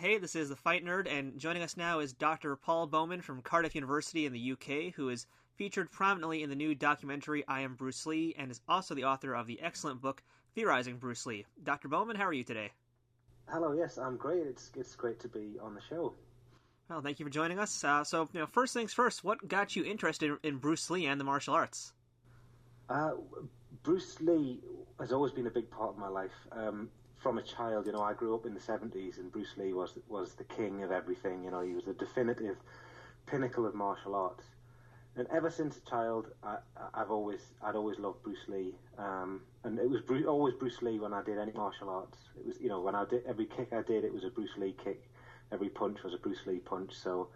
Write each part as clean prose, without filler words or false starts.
Hey, this is the Fight Nerd, and joining us now is Dr. Paul Bowman from Cardiff University in the UK, who is featured prominently in the new documentary I Am Bruce Lee, and is also the author of the excellent book Theorizing Bruce Lee. Dr. Bowman, how are you today? Hello, yes, I'm great. It's great to be on the show. Well, thank you for joining us. First things first, what got you interested in Bruce Lee and the martial arts? Bruce Lee has always been a big part of my life. From a child, I grew up in the 70s, and Bruce Lee was the king of everything. He was the definitive pinnacle of martial arts. And ever since a child, I'd always loved Bruce Lee. And it was always Bruce Lee when I did any martial arts. It was, when I did every kick I did, it was a Bruce Lee kick. Every punch was a Bruce Lee punch. So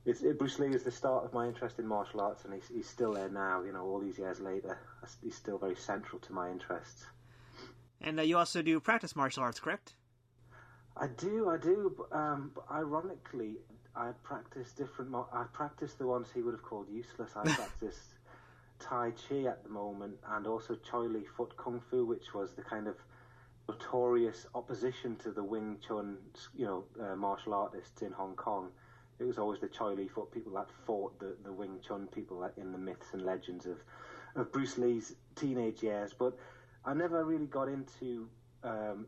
Bruce Lee is the start of my interest in martial arts, and he's still there now. All these years later, he's still very central to my interests. And you also do practice martial arts, correct? I do. But ironically, I practice different. I practice the ones he would have called useless. I practice Tai Chi at the moment, and also Choi Li Foot Kung Fu, which was the kind of notorious opposition to the Wing Chun, martial artists in Hong Kong. It was always the Choi Li Foot people that fought the Wing Chun people in the myths and legends of Bruce Lee's teenage years. But I never really got into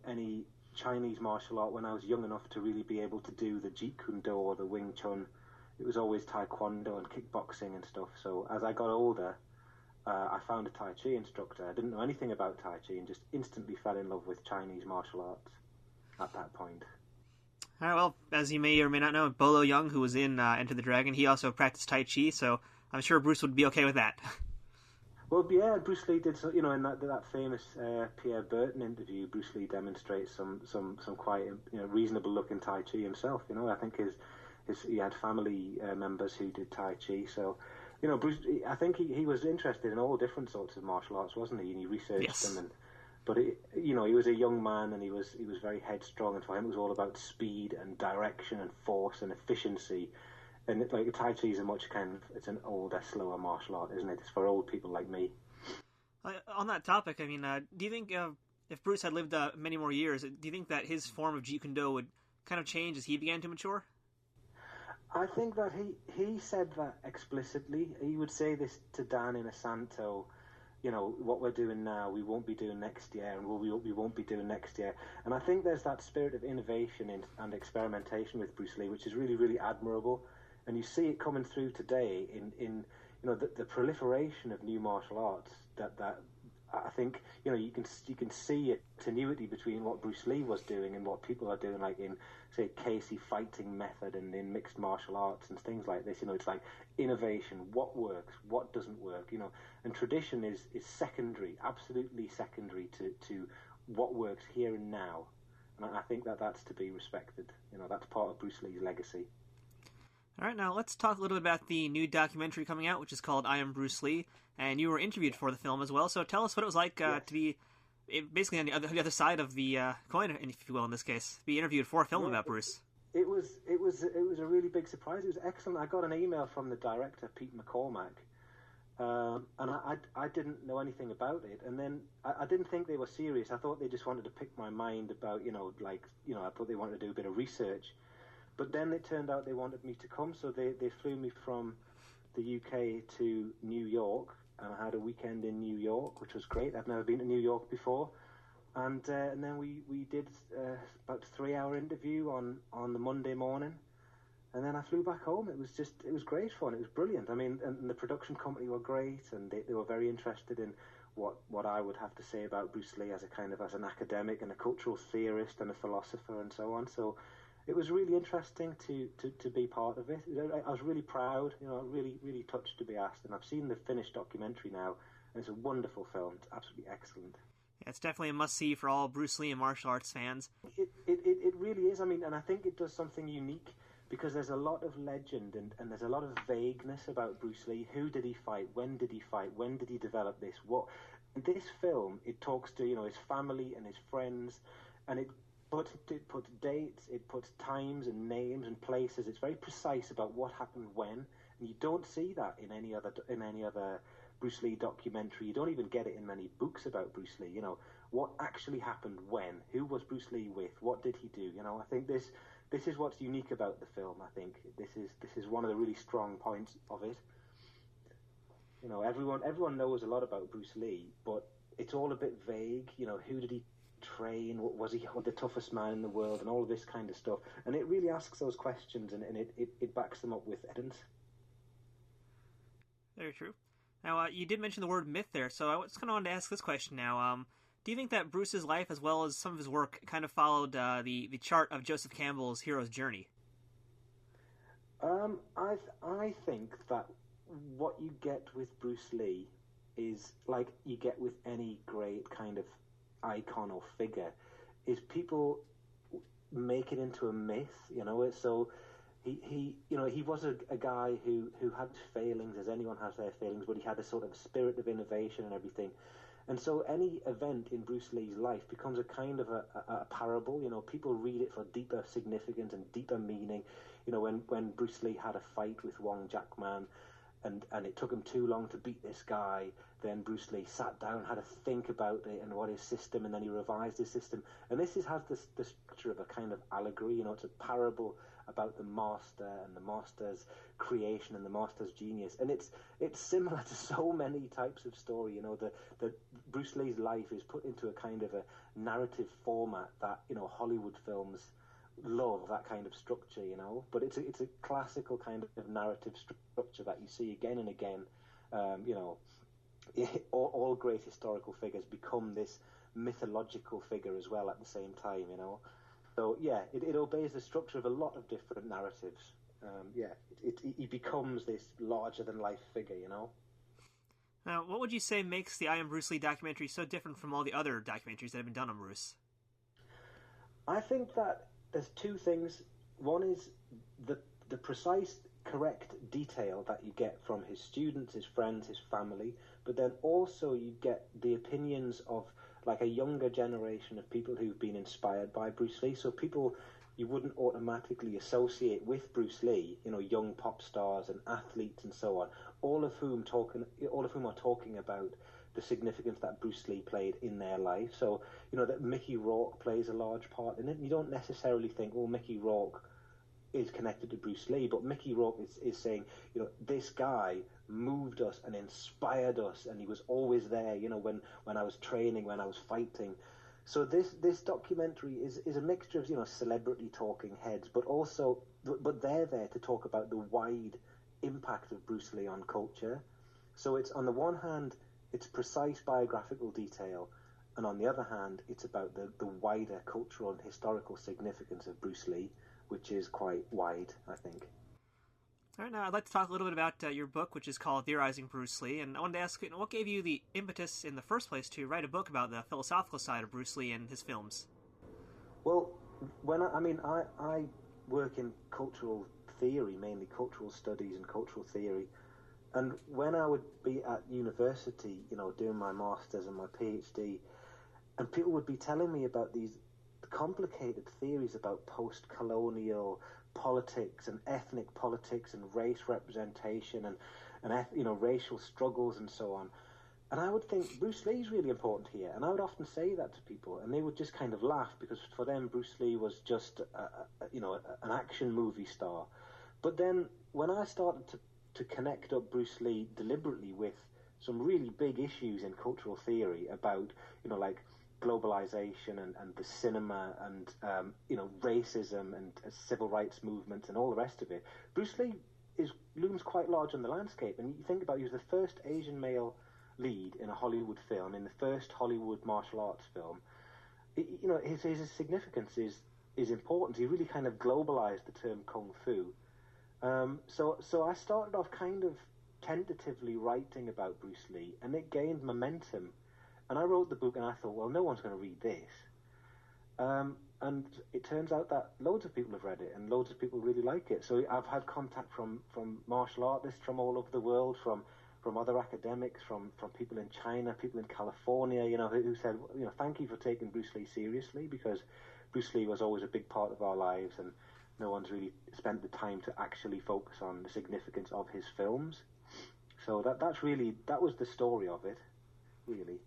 any Chinese martial art when I was young enough to really be able to do the Jeet Kune Do or the Wing Chun. It was always Taekwondo and kickboxing and stuff. So as I got older, I found a Tai Chi instructor. I didn't know anything about Tai Chi and just instantly fell in love with Chinese martial arts at that point. All right, well, as you may or may not know, Bolo Young, who was in Enter the Dragon, he also practiced Tai Chi, so I'm sure Bruce would be okay with that. Well, yeah, Bruce Lee did. In that famous Pierre Burton interview, Bruce Lee demonstrates some quite reasonable-looking Tai Chi himself. I think he had family members who did Tai Chi. So, Bruce, I think he was interested in all different sorts of martial arts, wasn't he? And he researched them. But he was a young man, and he was very headstrong, and for him it was all about speed and direction and force and efficiency. And Tai Chi is it's an older, slower martial art, isn't it? It's for old people like me. On that topic, do you think if Bruce had lived many more years, do you think that his form of Jeet Kune Do would kind of change as he began to mature? I think that he said that explicitly. He would say this to Dan Inosanto, what we're doing now, we won't be doing next year, and we won't be doing next year. And I think there's that spirit of innovation and experimentation with Bruce Lee, which is really, really admirable. And you see it coming through today in the proliferation of new martial arts. That I think you can see a continuity between what Bruce Lee was doing and what people are doing, like in say Casey fighting method and in mixed martial arts and things like this. It's like innovation, what works, what doesn't work. And tradition is secondary, absolutely secondary to what works here and now. And I think that's to be respected. That's part of Bruce Lee's legacy. All right, now let's talk a little bit about the new documentary coming out, which is called I Am Bruce Lee, and you were interviewed for the film as well. So tell us what it was like to be basically on the other side of the coin, if you will, in this case, be interviewed for a film about Bruce. It was a really big surprise. It was excellent. I got an email from the director, Pete McCormack, and I didn't know anything about it. And then I didn't think they were serious. I thought they just wanted to pick my mind about, I thought they wanted to do a bit of research. But then it turned out they wanted me to come, so they flew me from the UK to New York, and I had a weekend in New York, which was great. I've never been to New York before. And then we did about a 3-hour interview on the Monday morning, and then I flew back home. It was great fun. It was brilliant. And the production company were great, and they were very interested in what I would have to say about Bruce Lee as an academic and a cultural theorist and a philosopher and so on. So it was really interesting to be part of it. I was really proud, really, really touched to be asked. And I've seen the finished documentary now, and it's a wonderful film. It's absolutely excellent. Yeah, it's definitely a must-see for all Bruce Lee and martial arts fans. It really is. And I think it does something unique, because there's a lot of legend and there's a lot of vagueness about Bruce Lee. Who did he fight? When did he fight? When did he develop this? This film, it talks to, his family and his friends, and it puts dates, it puts times and names and places. It's very precise about what happened when, and you don't see that in any other Bruce Lee documentary. You don't even get it in many books about Bruce Lee. What actually happened when? Who was Bruce Lee with? What did he do? I think this this is what's unique about the film. I think this is one of the really strong points of it. You know, everyone knows a lot about Bruce Lee, but it's all a bit vague. You know, who did he train? Was he the toughest man in the world? And all of this kind of stuff. And it really asks those questions, and it backs them up with evidence. Very true. Now, you did mention the word myth there, so I just kind of wanted to ask this question now. Do you think that Bruce's life, as well as some of his work, kind of followed the chart of Joseph Campbell's hero's journey? I think that what you get with Bruce Lee is like you get with any great kind of icon or figure, is people make it into a myth, you know. So he was a guy who had failings, as anyone has their failings, but he had a sort of spirit of innovation and everything. And so any event in Bruce Lee's life becomes a kind of a parable. You know, people read it for deeper significance and deeper meaning. You know, when Bruce Lee had a fight with Wong Jackman, and it took him too long to beat this guy, then Bruce Lee sat down, had to think about it and what his system, and then he revised his system. And this has the structure of a kind of allegory. You know, it's a parable about the master and the master's creation and the master's genius. And it's similar to so many types of story. You know, the Bruce Lee's life is put into a kind of a narrative format that, you know, Hollywood films love, that kind of structure, you know. But it's a classical kind of narrative structure that you see again and again. You know, all great historical figures become this mythological figure as well at the same time, you know. So yeah, it obeys the structure of a lot of different narratives. He becomes this larger than life figure, you know. Now, what would you say makes the I Am Bruce Lee documentary so different from all the other documentaries that have been done on Bruce? I think that there's two things. One is the precise, correct detail that you get from his students, his friends, his family, but then also you get the opinions of like a younger generation of people who've been inspired by Bruce Lee. So people you wouldn't automatically associate with Bruce Lee, you know, young pop stars and athletes and so on, all of whom are talking about the significance that Bruce Lee played in their life. So, you know, that Mickey Rourke plays a large part in it. You don't necessarily think, oh, Mickey Rourke is connected to Bruce Lee, but Mickey Rourke is saying, you know, this guy moved us and inspired us, and he was always there, you know, when I was training, when I was fighting. So this documentary is a mixture of, you know, celebrity talking heads, but they're there to talk about the wide impact of Bruce Lee on culture. So it's, on the one hand, it's precise biographical detail, and on the other hand, it's about the wider cultural and historical significance of Bruce Lee, which is quite wide, I think. All right, now I'd like to talk a little bit about your book, which is called Theorizing Bruce Lee, and I wanted to ask, you know, what gave you the impetus in the first place to write a book about the philosophical side of Bruce Lee and his films? Well, I work in cultural theory, mainly cultural studies and cultural theory, and when I would be at university, you know, doing my master's and my PhD, and people would be telling me about these complicated theories about post-colonial politics and ethnic politics and race representation and you know, racial struggles and so on. And I would think Bruce Lee's really important here, and I would often say that to people, and they would just kind of laugh, because for them Bruce Lee was just an action movie star. But then when I started to connect up Bruce Lee deliberately with some really big issues in cultural theory about, you know, like globalization and the cinema and you know, racism and civil rights movements and all the rest of it, Bruce Lee looms quite large on the landscape. And you think about, he was the first Asian male lead in a Hollywood film, in the first Hollywood martial arts film. You know, his significance is important. He really kind of globalized the term kung fu. So I started off kind of tentatively writing about Bruce Lee, and it gained momentum. And I wrote the book, and I thought, well, no one's going to read this. And it turns out that loads of people have read it, and loads of people really like it. So I've had contact from martial artists from all over the world, from other academics, from people in China, people in California, you know, who said, you know, thank you for taking Bruce Lee seriously, because Bruce Lee was always a big part of our lives, and no one's really spent the time to actually focus on the significance of his films. So that was the story of it, really.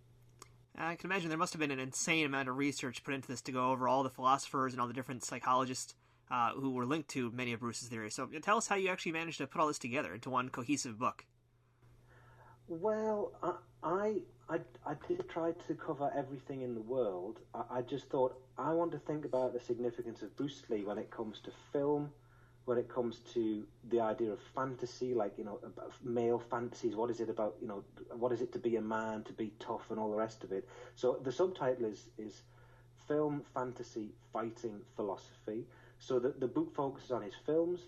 I can imagine there must have been an insane amount of research put into this to go over all the philosophers and all the different psychologists who were linked to many of Bruce's theories. So tell us how you actually managed to put all this together into one cohesive book. Well, I did try to cover everything in the world. I just thought I want to think about the significance of Bruce Lee when it comes to film, when it comes to the idea of fantasy, like, about male fantasies. What is it about, what is it to be a man, to be tough, and all the rest of it. So the subtitle is Film, Fantasy, Fighting, Philosophy. So the book focuses on his films.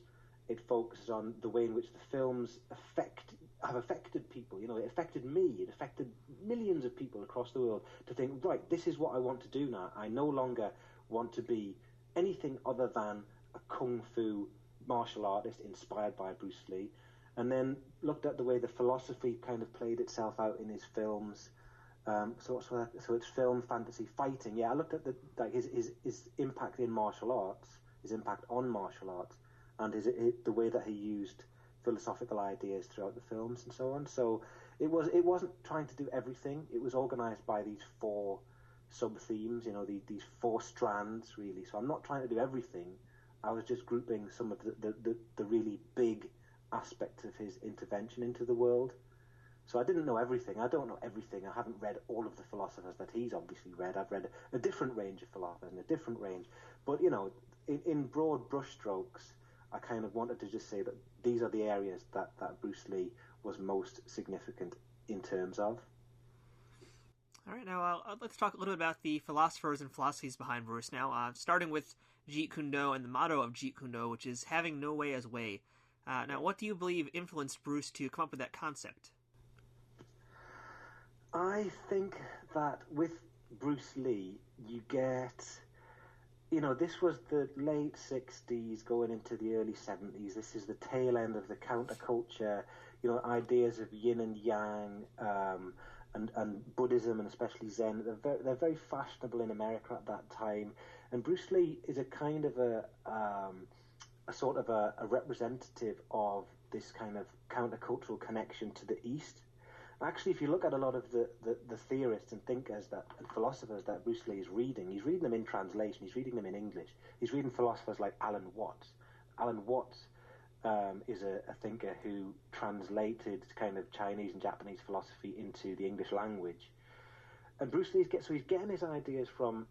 It focuses on the way in which the films have affected people. It affected me. It affected millions of people across the world to think, right, this is what I want to do now. I no longer want to be anything other than a kung fu martial artist inspired by Bruce Lee. And then looked at the way the philosophy kind of played itself out in his films. So it's film, fantasy, fighting. Yeah, I looked at his impact in martial arts, his impact on martial arts, and the way that he used philosophical ideas throughout the films and so on. So it wasn't trying to do everything. It was organized by these 4 sub-themes, these 4 strands, really. So I'm not trying to do everything. I was just grouping some of the really big aspects of his intervention into the world. So I didn't know everything. I don't know everything. I haven't read all of the philosophers that he's obviously read. I've read a different range of philosophers and a different range. But, in broad brushstrokes, I kind of wanted to just say that these are the areas that Bruce Lee was most significant in terms of. All right, now let's talk a little bit about the philosophers and philosophies behind Bruce now, starting with Jeet Kune Do and the motto of Jeet Kune Do, which is having no way as way. Now, what do you believe influenced Bruce to come up with that concept? I think that with Bruce Lee, you get, this was the late 60s going into the early 70s. This is the tail end of the counterculture, ideas of yin and yang, and Buddhism and especially Zen. They're very fashionable in America at that time. And Bruce Lee is a kind of a sort of a representative of this kind of countercultural connection to the East. Actually, if you look at a lot of the theorists and thinkers and philosophers that Bruce Lee is reading, he's reading them in translation, he's reading them in English. He's reading philosophers like Alan Watts. Alan Watts is a thinker who translated kind of Chinese and Japanese philosophy into the English language. And Bruce Lee's he's getting his ideas from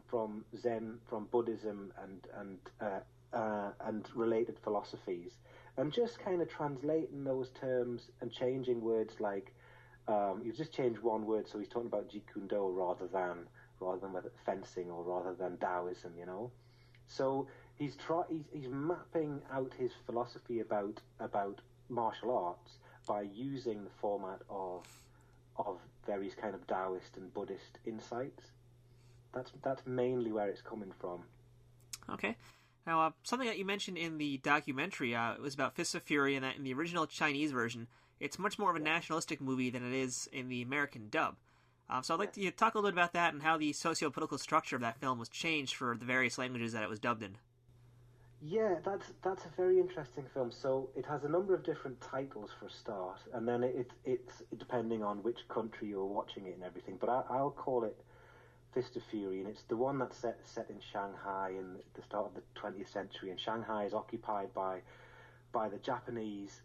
Zen, from Buddhism and related philosophies, and just kind of translating those terms and changing words like you've just changed one word, so he's talking about Jeet Kune Do rather than fencing or rather than Taoism, So he's mapping out his philosophy about martial arts by using the format of various kind of Taoist and Buddhist insights. That's mainly where it's coming from. Okay. Now, something that you mentioned in the documentary was about Fists of Fury, and that in the original Chinese version, it's much more of a nationalistic movie than it is in the American dub. So I'd like to talk a little bit about that and how the socio-political structure of that film was changed for the various languages that it was dubbed in. Yeah, that's a very interesting film. So it has a number of different titles for a start, and then it's depending on which country you're watching it and everything. But I'll call it Fist of Fury, and it's the one that's set in Shanghai in the start of the 20th century. And Shanghai is occupied by the Japanese.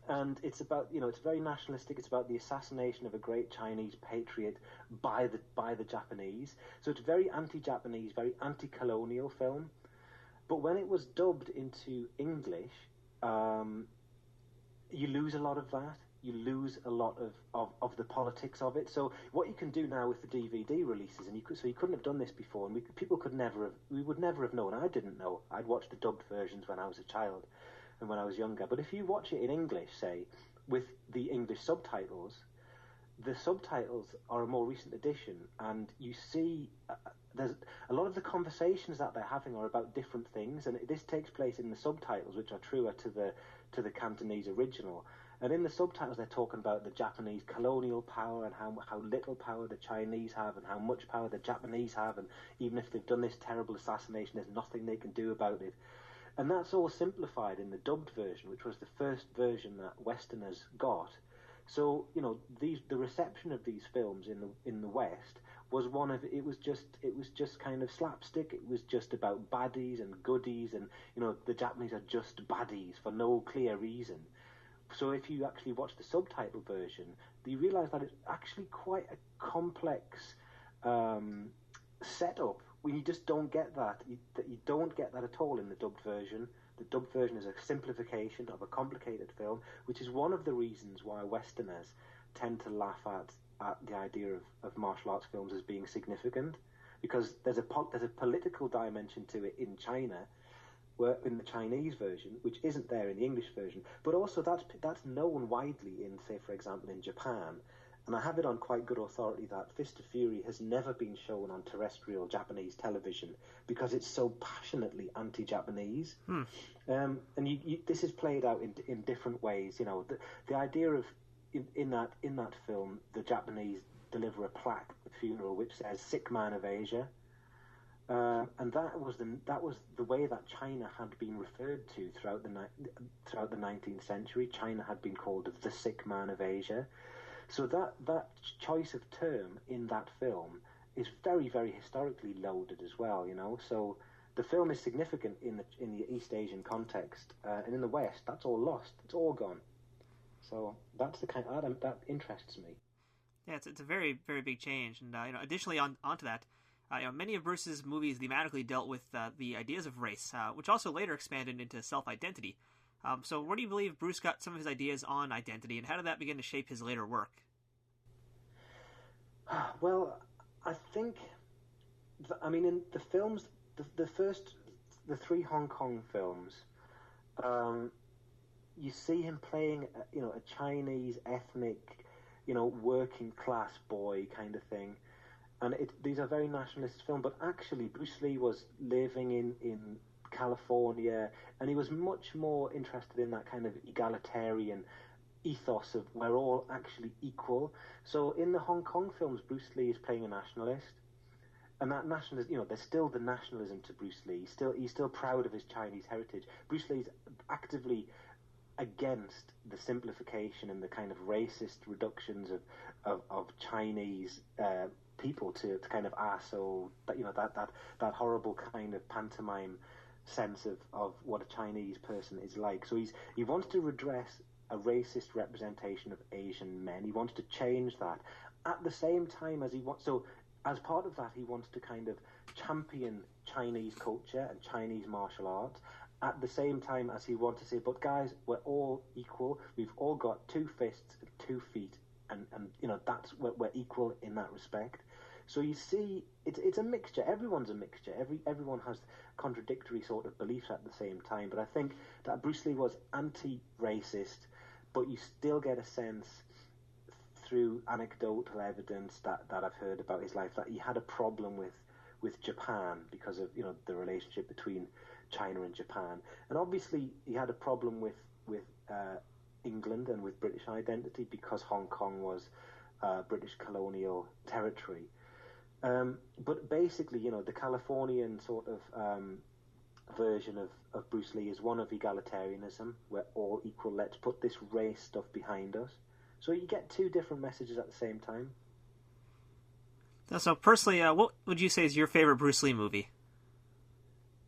And it's about, it's very nationalistic. It's about the assassination of a great Chinese patriot by the Japanese. So it's very anti-Japanese, very anti-colonial film. But when it was dubbed into English, you lose a lot of that. You lose a lot of the politics of it. So what you can do now with the DVD releases, so you couldn't have done this before, and we would never have known. I didn't know. I'd watched the dubbed versions when I was a child and when I was younger. But if you watch it in English, say, with the English subtitles, the subtitles are a more recent addition, and you see there's a lot of the conversations that they're having are about different things, and this takes place in the subtitles, which are truer to the Cantonese original. And in the subtitles, they're talking about the Japanese colonial power and how little power the Chinese have and how much power the Japanese have, and even if they've done this terrible assassination, there's nothing they can do about it. And that's all simplified in the dubbed version, which was the first version that Westerners got. So, the reception of these films in the West was one of it was just kind of slapstick. It was just about baddies and goodies, and the Japanese are just baddies for no clear reason. So if you actually watch the subtitle version, you realise that it's actually quite a complex setup. You just don't get that. You don't get that at all in the dubbed version. The dubbed version is a simplification of a complicated film, which is one of the reasons why Westerners tend to laugh at the idea of martial arts films as being significant, because there's a political dimension to it in China, where in the Chinese version, which isn't there in the English version, but also that's known widely in, say, for example, in Japan. And I have it on quite good authority that Fist of Fury has never been shown on terrestrial Japanese television because it's so passionately anti-Japanese. And this is played out in different ways. The idea of in that film, the Japanese deliver a plaque at the funeral which says "Sick Man of Asia," and that was the way that China had been referred to throughout the 19th century. China had been called the Sick Man of Asia. So that choice of term in that film is very, very historically loaded as well, So the film is significant in the East Asian context, and in the West, that's all lost. It's all gone. So that's the kind that interests me. Yeah, it's a very, very big change, and additionally onto that, many of Bruce's movies thematically dealt with the ideas of race, which also later expanded into self-identity. So where do you believe Bruce got some of his ideas on identity, and how did that begin to shape his later work? Well, I think, in the films, the three Hong Kong films, you see him playing, a Chinese ethnic, working class boy kind of thing. And these are very nationalist films, but actually Bruce Lee was living in California, and he was much more interested in that kind of egalitarian ethos of we're all actually equal. So in the Hong Kong films, Bruce Lee is playing a nationalist, and that nationalism, there's still the nationalism to Bruce Lee. He's still proud of his Chinese heritage. Bruce Lee's actively against the simplification and the kind of racist reductions of Chinese people to kind of arsehole, that horrible kind of pantomime sense of what a Chinese person is like. So he wants to redress a racist representation of Asian men. He wants to change that. At the same time as as part of that, he wants to kind of champion Chinese culture and Chinese martial arts. At the same time as he wants to say, but guys, we're all equal. We've all got 2 fists and 2 feet, and that's we're equal in that respect. So you see, it's a mixture. Everyone's a mixture. Everyone has contradictory sort of beliefs at the same time. But I think that Bruce Lee was anti-racist, but you still get a sense through anecdotal evidence that I've heard about his life that he had a problem with Japan because of the relationship between China and Japan, and obviously he had a problem with England and with British identity because Hong Kong was British colonial territory. But basically, the Californian sort of version of Bruce Lee is one of egalitarianism. We're all equal. Let's put this race stuff behind us. So you get 2 different messages at the same time. So personally, what would you say is your favorite Bruce Lee movie?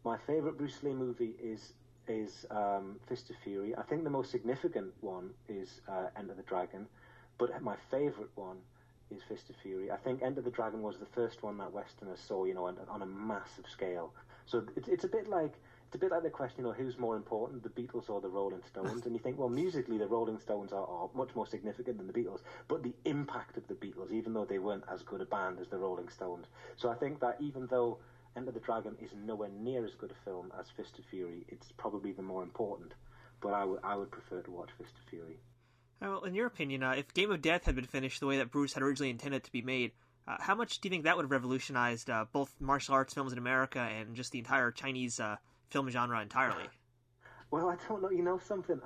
My favorite Bruce Lee movie is Fist of Fury. I think the most significant one is Enter the Dragon, but my favorite one is Fist of Fury. I think Enter the Dragon was the first one that Westerners saw, on a massive scale. So it's a bit like the question, who's more important, the Beatles or the Rolling Stones? And you think, well, musically, the Rolling Stones are much more significant than the Beatles, but the impact of the Beatles, even though they weren't as good a band as the Rolling Stones. So I think that even though Enter the Dragon is nowhere near as good a film as Fist of Fury, it's probably the more important. But I would prefer to watch Fist of Fury. Well, in your opinion, if Game of Death had been finished the way that Bruce had originally intended it to be made, how much do you think that would have revolutionized both martial arts films in America and just the entire Chinese film genre entirely? Well, I don't know. Something?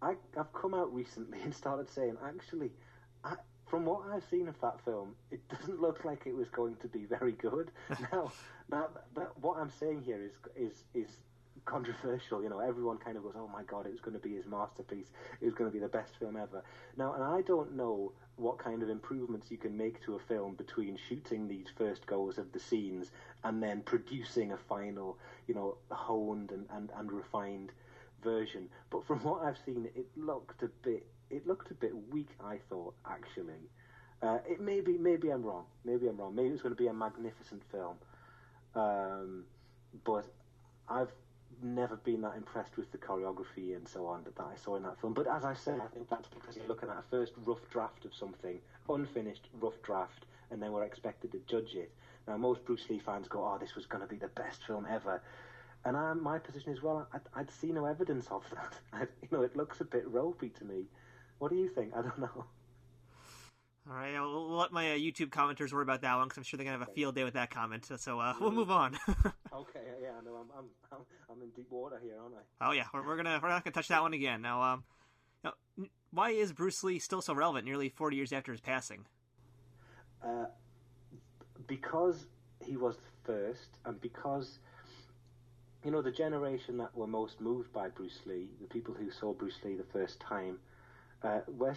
I've come out recently and started saying, actually, from what I've seen of that film, it doesn't look like it was going to be very good. Now what I'm saying here is controversial. Everyone kind of goes, "Oh my God, it was going to be his masterpiece. It was going to be the best film ever." Now, and I don't know what kind of improvements you can make to a film between shooting these first goes of the scenes and then producing a final, honed and refined version. But from what I've seen, it looked a bit weak, I thought, actually. Maybe I'm wrong. Maybe it was going to be a magnificent film. But I've never been that impressed with the choreography and so on that I saw in that film. But as I said, I think that's because you're looking at a first rough draft of something, unfinished rough draft, and then we're expected to judge it. Now, most Bruce Lee fans go, "Oh, this was going to be the best film ever." And my position is, well, I'd see no evidence of that. It looks a bit ropey to me. What do you think? I don't know. All right, we'll let my YouTube commenters worry about that one, because I'm sure they're gonna have a field day with that comment. So we'll move on. Okay, yeah, I know I'm in deep water here, aren't I? Oh yeah, we're not gonna touch that one again. Now, why is Bruce Lee still so relevant nearly 40 years after his passing? Because he was the first, and because the generation that were most moved by Bruce Lee, the people who saw Bruce Lee the first time, we're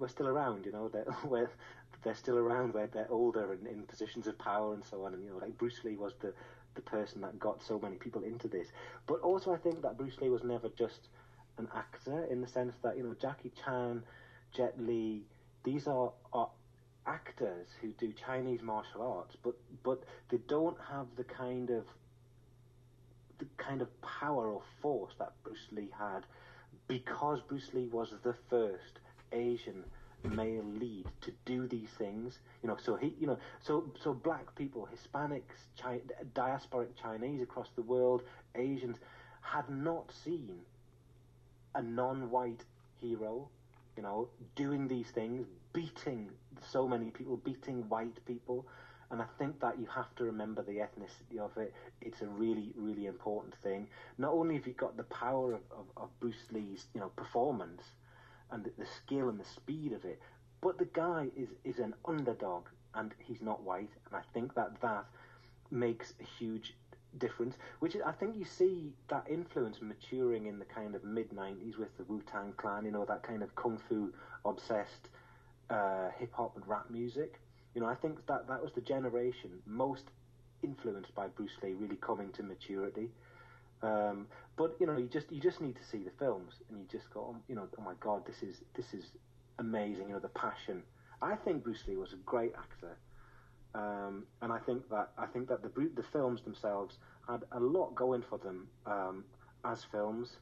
still around. They're still around. They're older and in positions of power and so on. And like Bruce Lee was the person that got so many people into this. But also, I think that Bruce Lee was never just an actor, in the sense that Jackie Chan, Jet Li, these are actors who do Chinese martial arts, but they don't have the kind of power or force that Bruce Lee had, because Bruce Lee was the first Asian male lead to do these things. So black people, Hispanics, diasporic Chinese across the world, Asians, had not seen a non-white hero, doing these things, beating so many people, beating white people. And I think that you have to remember the ethnicity of it. It's a really, really important thing. Not only have you got the power of Bruce Lee's, performance and the skill and the speed of it, but the guy is an underdog, and he's not white. And I think that makes a huge difference, which I think you see that influence maturing in the kind of mid-90s with the Wu-Tang Clan, that kind of kung fu obsessed hip-hop and rap music. I think that was the generation most influenced by Bruce Lee really coming to maturity. But you just need to see the films, and you just go, oh my God, this is amazing. The passion. I think Bruce Lee was a great actor, and I think that the films themselves had a lot going for them as films.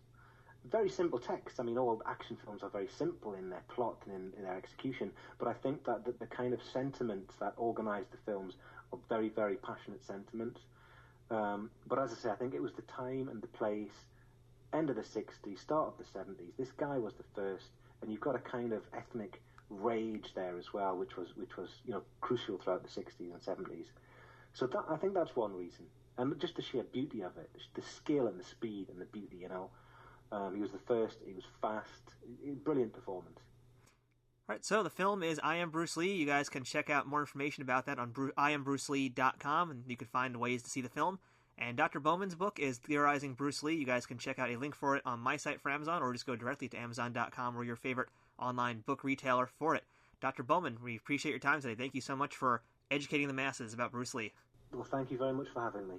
Very simple text. I mean, all action films are very simple in their plot and in their execution, but I think that the kind of sentiments that organise the films are very, very passionate sentiments. But as I say, I think it was the time and the place, end of the 60s, start of the 70s. This guy was the first, and you've got a kind of ethnic rage there as well, which was crucial throughout the 60s and 70s. So I think that's one reason, and just the sheer beauty of it, the skill and the speed and the beauty. He was the first. He was fast. Brilliant performance. All right, so the film is I Am Bruce Lee. You guys can check out more information about that on IamBruceLee.com, and you can find ways to see the film. And Dr. Bowman's book is Theorizing Bruce Lee. You guys can check out a link for it on my site for Amazon, or just go directly to Amazon.com or your favorite online book retailer for it. Dr. Bowman, we appreciate your time today. Thank you so much for educating the masses about Bruce Lee. Well, thank you very much for having me.